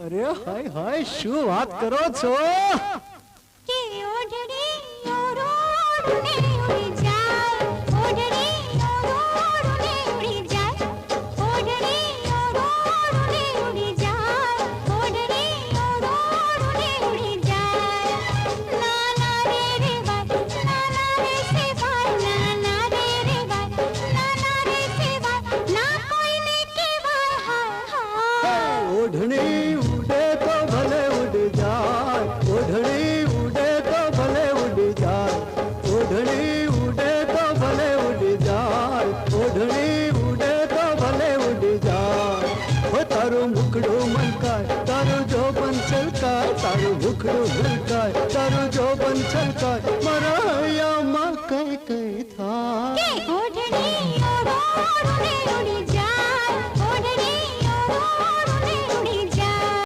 અરે હાય હાય શું વાત કરો છો? કે ઓઢડી ઓરોડને ઉડી જાય, ઓઢડી ઓરોડને ઉડી જાય, ઓઢડી ઓરોડને ઉડી જાય, ઓઢડી ઓરોડને ઉડી જાય. નાના રે રે વાય, નાના રે સેવાય, નાના રે રે વાય, નાના રે સેવાય, ના કોઈને કહેવાય હાય હાય. ઓઢણી ઉડે તો ભલે ઉડી જાય, ઓઢણી ઉડે તો ભલે ઉડી જાય, ઓઢણી ઉડે તો ભલે ઉડી જાય, ઓઢણી ઉડે તો ભલે ઉડી જાય. ઓ તારું મુખડું મલકાય, તારું જોબન છલકાય, તારું મુખડું મલકાય.